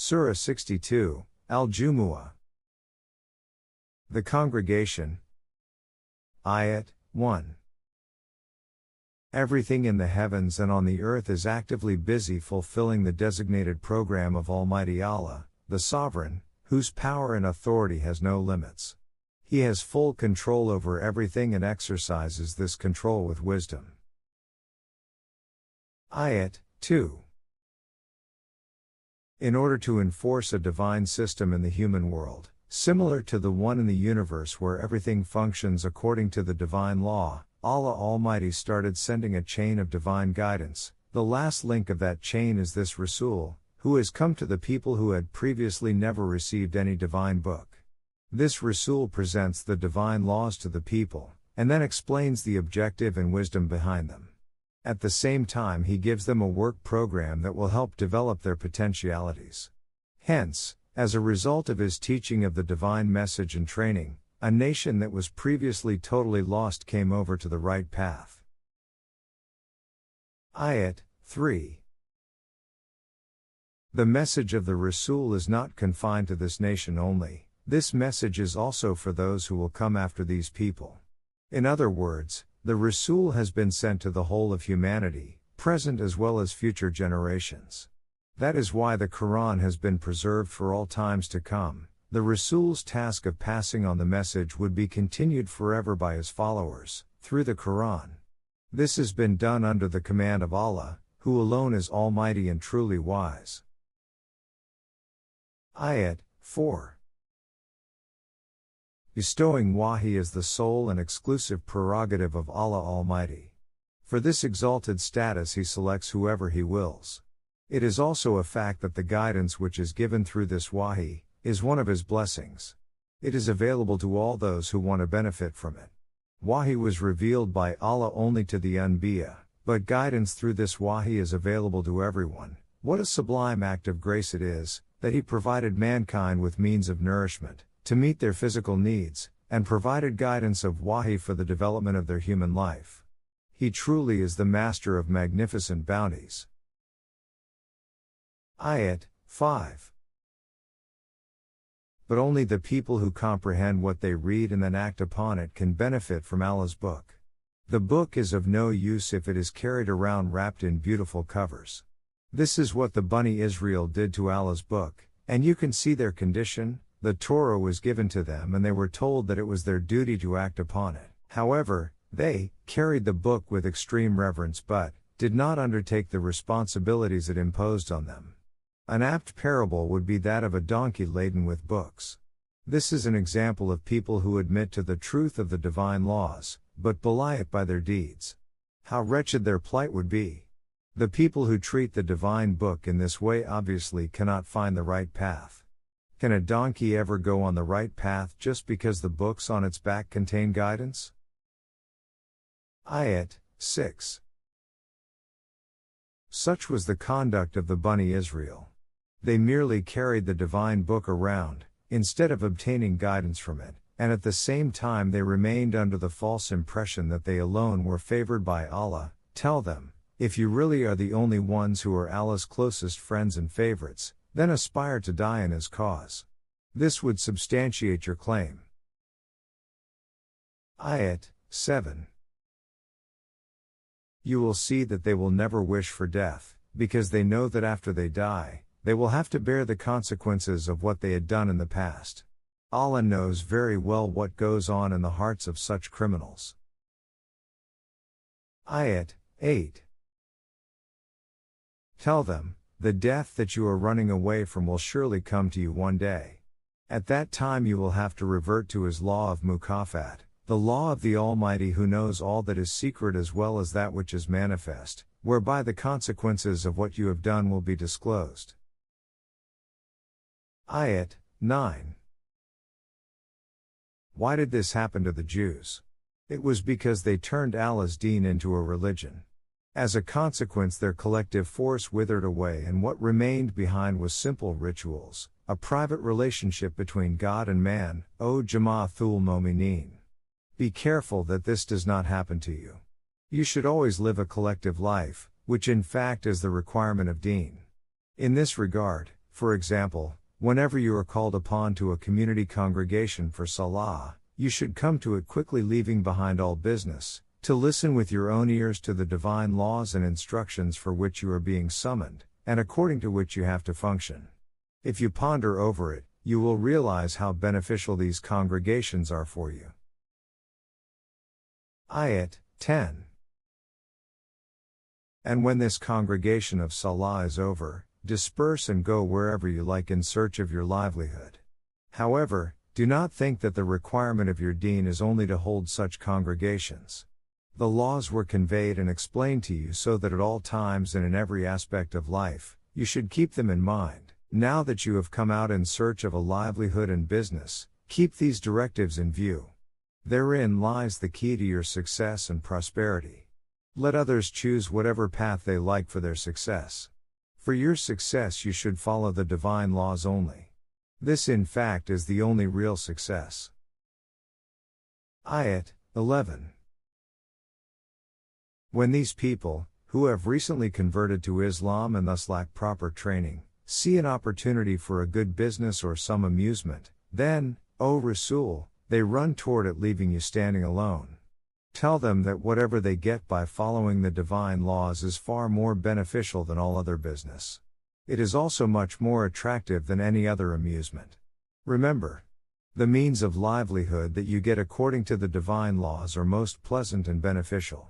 Surah 62, Al-Jumu'ah. The Congregation. Ayat 1. Everything in the heavens and on the earth is actively busy fulfilling the designated program of Almighty Allah, the Sovereign, whose power and authority has no limits. He has full control over everything and exercises this control with wisdom. Ayat 2. In order to enforce a divine system in the human world, similar to the one in the universe where everything functions according to the divine law, Allah Almighty started sending a chain of divine guidance. The last link of that chain is this Rasul, who has come to the people who had previously never received any divine book. This Rasul presents the divine laws to the people, and then explains the objective and wisdom behind them. At the same time he gives them a work program that will help develop their potentialities. Hence, as a result of his teaching of the divine message and training, a nation that was previously totally lost came over to the right path. Ayat 3. The message of the Rasul is not confined to this nation only, this message is also for those who will come after these people. In other words, the Rasul has been sent to the whole of humanity, present as well as future generations. That is why the Quran has been preserved for all times to come. The Rasul's task of passing on the message would be continued forever by his followers, through the Quran. This has been done under the command of Allah, who alone is almighty and truly wise. Ayat 4. Bestowing wahi is the sole and exclusive prerogative of Allah Almighty. For this exalted status he selects whoever he wills. It is also a fact that the guidance which is given through this wahi is one of his blessings. It is available to all those who want to benefit from it. Wahi was revealed by Allah only to the Anbiya, but guidance through this wahi is available to everyone. What a sublime act of grace it is, that he provided mankind with means of nourishment, to meet their physical needs, and provided guidance of wahi for the development of their human life. He truly is the master of magnificent bounties. Ayat 5. But only the people who comprehend what they read and then act upon it can benefit from Allah's book. The book is of no use if it is carried around wrapped in beautiful covers. This is what the Bani Israel did to Allah's book, and you can see their condition. The Torah was given to them and they were told that it was their duty to act upon it. However, they carried the book with extreme reverence but did not undertake the responsibilities it imposed on them. An apt parable would be that of a donkey laden with books. This is an example of people who admit to the truth of the divine laws, but belie it by their deeds. How wretched their plight would be. The people who treat the divine book in this way obviously cannot find the right path. Can a donkey ever go on the right path just because the books on its back contain guidance? Ayat 6. Such was the conduct of the Bani Israel. They merely carried the divine book around, instead of obtaining guidance from it, and at the same time they remained under the false impression that they alone were favored by Allah. Tell them, if you really are the only ones who are Allah's closest friends and favorites, then aspire to die in his cause. This would substantiate your claim. Ayat 7. You will see that they will never wish for death, because they know that after they die, they will have to bear the consequences of what they had done in the past. Allah knows very well what goes on in the hearts of such criminals. Ayat 8. Tell them, the death that you are running away from will surely come to you one day. At that time you will have to revert to his law of mukafat, the law of the Almighty who knows all that is secret as well as that which is manifest, whereby the consequences of what you have done will be disclosed. Ayat 9. Why did this happen to the Jews? It was because they turned Allah's deen into a religion. As a consequence their collective force withered away and what remained behind was simple rituals, a private relationship between God and man, O Jama'athul Momineen. Be careful that this does not happen to you. You should always live a collective life, which in fact is the requirement of deen. In this regard, For example, whenever you are called upon to a community congregation for Salah, you should come to it quickly, leaving behind all business, to listen with your own ears to the divine laws and instructions for which you are being summoned, and according to which you have to function. If you ponder over it, you will realize how beneficial these congregations are for you. Ayat 10. And when this congregation of Salah is over, disperse and go wherever you like in search of your livelihood. However, do not think that the requirement of your deen is only to hold such congregations. The laws were conveyed and explained to you so that at all times and in every aspect of life, you should keep them in mind. Now that you have come out in search of a livelihood and business, keep these directives in view. Therein lies the key to your success and prosperity. Let others choose whatever path they like for their success. For your success you should follow the divine laws only. This in fact is the only real success. Ayat 11. When these people, who have recently converted to Islam and thus lack proper training, see an opportunity for a good business or some amusement, then, O Rasul, they run toward it, leaving you standing alone. Tell them that whatever they get by following the divine laws is far more beneficial than all other business. It is also much more attractive than any other amusement. Remember, the means of livelihood that you get according to the divine laws are most pleasant and beneficial.